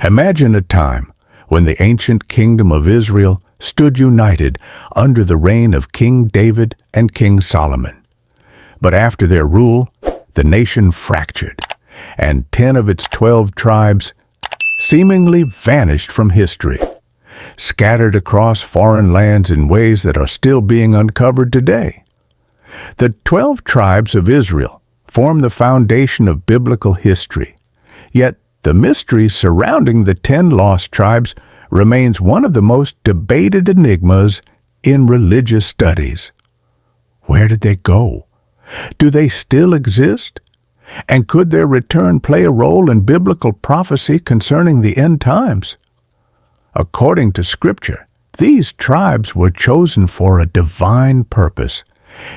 Imagine a time when the ancient kingdom of Israel stood united under the reign of King David and King Solomon. But after their rule, the nation fractured, and 10 of its 12 tribes seemingly vanished from history, scattered across foreign lands in ways that are still being uncovered today. The 12 tribes of Israel form the foundation of biblical history, yet the mystery surrounding the 10 lost tribes remains one of the most debated enigmas in religious studies. Where did they go? Do they still exist? And could their return play a role in biblical prophecy concerning the end times? According to Scripture, these tribes were chosen for a divine purpose,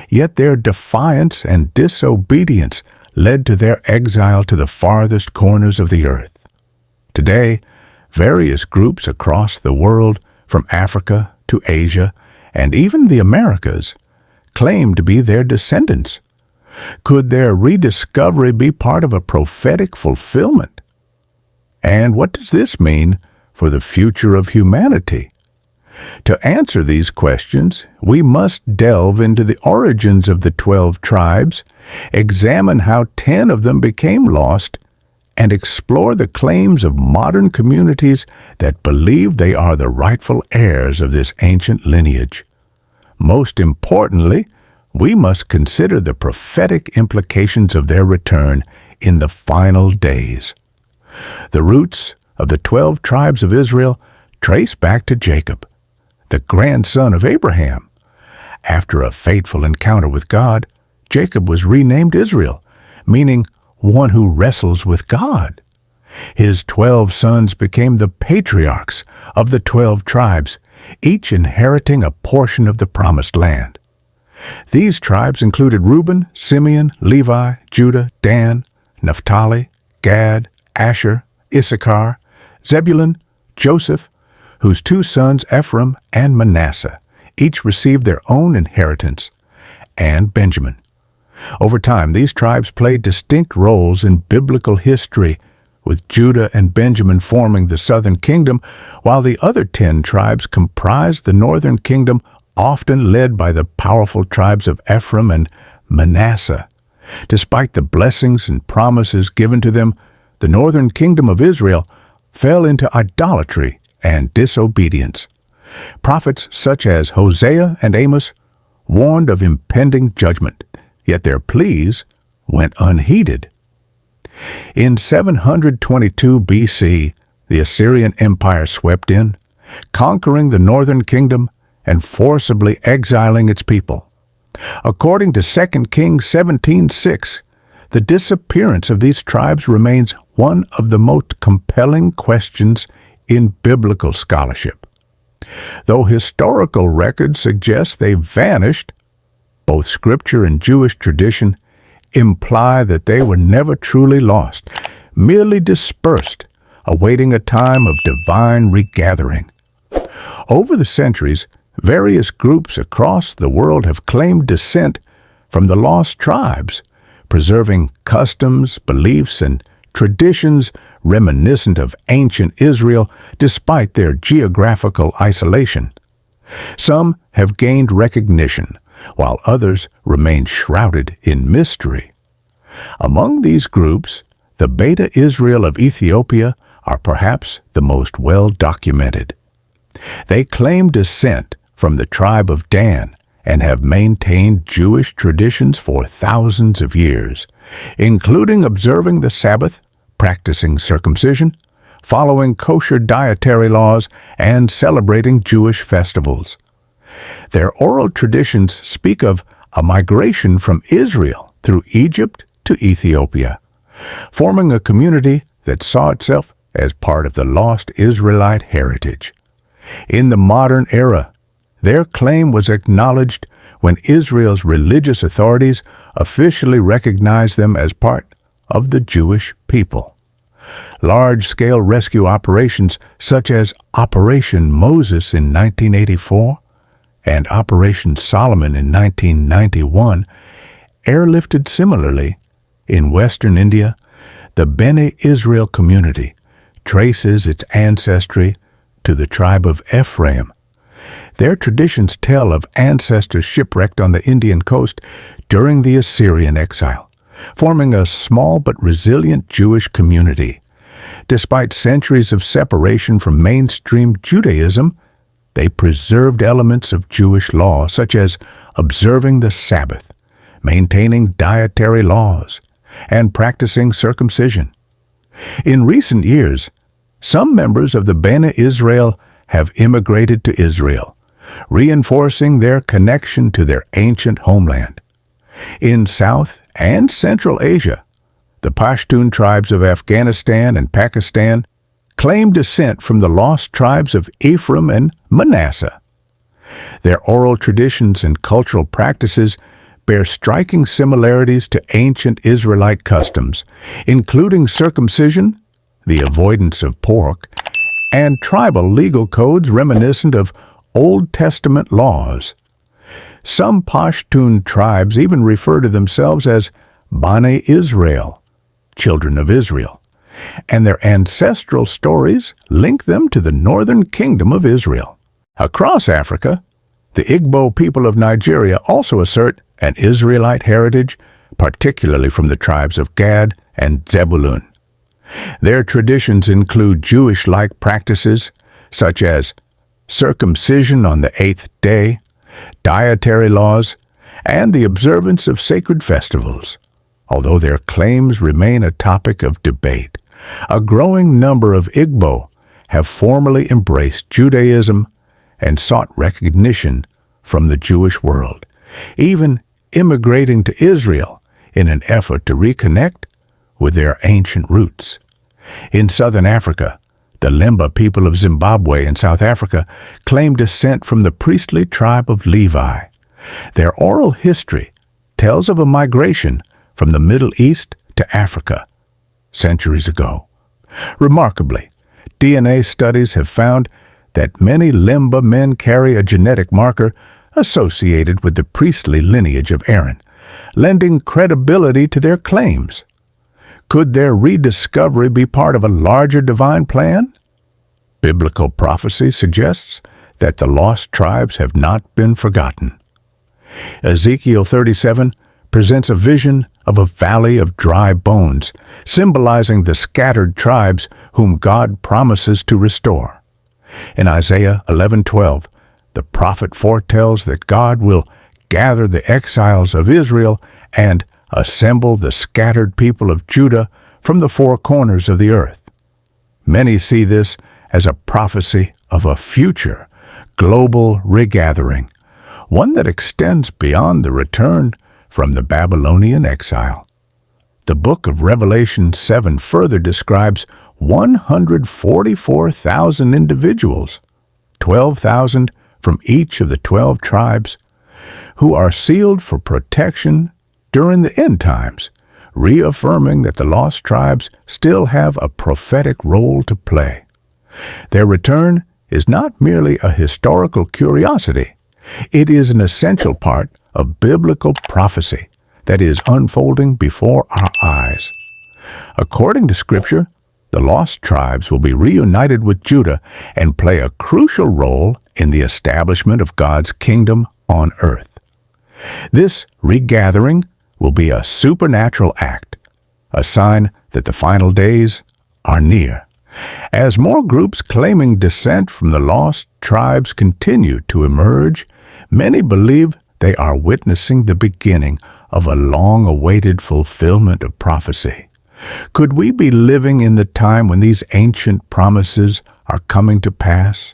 yet their defiance and disobedience led to their exile to the farthest corners of the earth. Today, various groups across the world, from Africa to Asia and even the Americas, claim to be their descendants. Could their rediscovery be part of a prophetic fulfillment? And what does this mean for the future of humanity? To answer these questions, we must delve into the origins of the 12 tribes, examine how 10 of them became lost, and explore the claims of modern communities that believe they are the rightful heirs of this ancient lineage. Most importantly, we must consider the prophetic implications of their return in the final days. The roots of the 12 tribes of Israel trace back to Jacob, the grandson of Abraham. After a fateful encounter with God, Jacob was renamed Israel, meaning one who wrestles with God. His 12 sons became the patriarchs of the 12 tribes, each inheriting a portion of the promised land. These tribes included Reuben, Simeon, Levi, Judah, Dan, Naphtali, Gad, Asher, Issachar, Zebulun, Joseph, whose 2 sons, Ephraim and Manasseh, each received their own inheritance, and Benjamin. Over time, these tribes played distinct roles in biblical history, with Judah and Benjamin forming the southern kingdom, while the other 10 tribes comprised the northern kingdom, often led by the powerful tribes of Ephraim and Manasseh. Despite the blessings and promises given to them, the northern kingdom of Israel fell into idolatry and disobedience. Prophets such as Hosea and Amos warned of impending judgment, yet their pleas went unheeded. In 722 BC, the Assyrian Empire swept in, conquering the northern kingdom and forcibly exiling its people. According to 2 Kings 17:6, the disappearance of these tribes remains one of the most compelling questions in biblical scholarship. Though historical records suggest they vanished, both Scripture and Jewish tradition imply that they were never truly lost, merely dispersed, awaiting a time of divine regathering. Over the centuries, various groups across the world have claimed descent from the lost tribes, preserving customs, beliefs, and traditions reminiscent of ancient Israel despite their geographical isolation. Some have gained recognition, while others remain shrouded in mystery. Among these groups, the Beta Israel of Ethiopia are perhaps the most well-documented. They claim descent from the tribe of Dan and have maintained Jewish traditions for thousands of years, including observing the Sabbath, practicing circumcision, following kosher dietary laws, and celebrating Jewish festivals. Their oral traditions speak of a migration from Israel through Egypt to Ethiopia, forming a community that saw itself as part of the lost Israelite heritage. In the modern era, their claim was acknowledged when Israel's religious authorities officially recognized them as part of the Jewish people. Large-scale rescue operations such as Operation Moses in 1984 and Operation Solomon in 1991 airlifted similarly. In Western India, the Bene Israel community traces its ancestry to the tribe of Ephraim. Their traditions tell of ancestors shipwrecked on the Indian coast during the Assyrian exile, forming a small but resilient Jewish community. Despite centuries of separation from mainstream Judaism, they preserved elements of Jewish law, such as observing the Sabbath, maintaining dietary laws, and practicing circumcision. In recent years, some members of the Bene Israel have immigrated to Israel, reinforcing their connection to their ancient homeland. In South and Central Asia, the Pashtun tribes of Afghanistan and Pakistan claim descent from the lost tribes of Ephraim and Manasseh. Their oral traditions and cultural practices bear striking similarities to ancient Israelite customs, including circumcision, the avoidance of pork, and tribal legal codes reminiscent of Old Testament laws. Some Pashtun tribes even refer to themselves as Bani Israel, children of Israel, and their ancestral stories link them to the northern kingdom of Israel. Across Africa, the Igbo people of Nigeria also assert an Israelite heritage, particularly from the tribes of Gad and Zebulun. Their traditions include Jewish-like practices, such as circumcision on the 8th day, dietary laws, and the observance of sacred festivals. Although their claims remain a topic of debate, a growing number of Igbo have formally embraced Judaism and sought recognition from the Jewish world, even immigrating to Israel in an effort to reconnect with their ancient roots. In southern Africa, the Limba people of Zimbabwe and South Africa claim descent from the priestly tribe of Levi. Their oral history tells of a migration from the Middle East to Africa centuries ago. Remarkably, DNA studies have found that many Limba men carry a genetic marker associated with the priestly lineage of Aaron, lending credibility to their claims. Could their rediscovery be part of a larger divine plan? Biblical prophecy suggests that the lost tribes have not been forgotten. Ezekiel 37 presents a vision of a valley of dry bones, symbolizing the scattered tribes whom God promises to restore. In Isaiah 11:12, the prophet foretells that God will gather the exiles of Israel and assemble the scattered people of Judah from the four corners of the earth. Many see this as a prophecy of a future global regathering, one that extends beyond the return from the Babylonian exile. The book of Revelation 7 further describes 144,000 individuals, 12,000 from each of the 12 tribes, who are sealed for protection during the end times, reaffirming that the lost tribes still have a prophetic role to play. Their return is not merely a historical curiosity. It is an essential part of biblical prophecy that is unfolding before our eyes. According to Scripture, the lost tribes will be reunited with Judah and play a crucial role in the establishment of God's kingdom on earth. This regathering will be a supernatural act, a sign that the final days are near. As more groups claiming descent from the lost tribes continue to emerge, many believe they are witnessing the beginning of a long-awaited fulfillment of prophecy. Could we be living in the time when these ancient promises are coming to pass?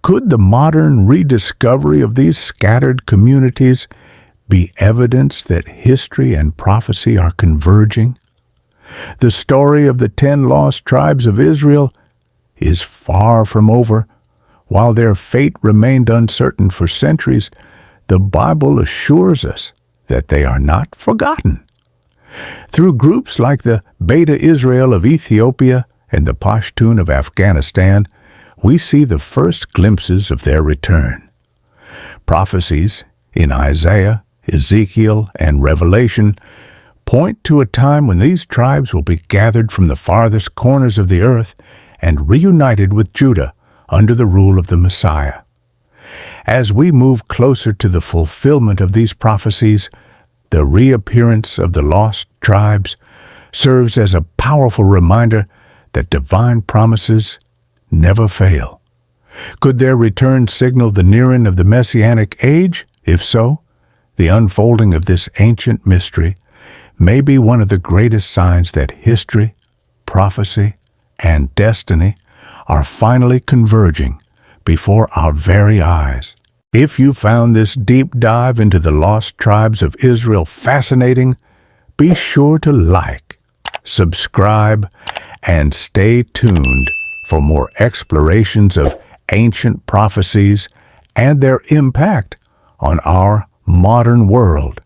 Could the modern rediscovery of these scattered communities be evidence that history and prophecy are converging? The story of the 10 lost tribes of Israel is far from over. While their fate remained uncertain for centuries, the Bible assures us that they are not forgotten. Through groups like the Beta Israel of Ethiopia and the Pashtun of Afghanistan, we see the first glimpses of their return. Prophecies in Isaiah, Ezekiel, and Revelation point to a time when these tribes will be gathered from the farthest corners of the earth and reunited with Judah under the rule of the Messiah. As we move closer to the fulfillment of these prophecies, the reappearance of the lost tribes serves as a powerful reminder that divine promises never fail. Could their return signal the nearing of the Messianic age? If so, the unfolding of this ancient mystery may be one of the greatest signs that history, prophecy, and destiny are finally converging before our very eyes. If you found this deep dive into the lost tribes of Israel fascinating, be sure to like, subscribe, and stay tuned for more explorations of ancient prophecies and their impact on our modern world.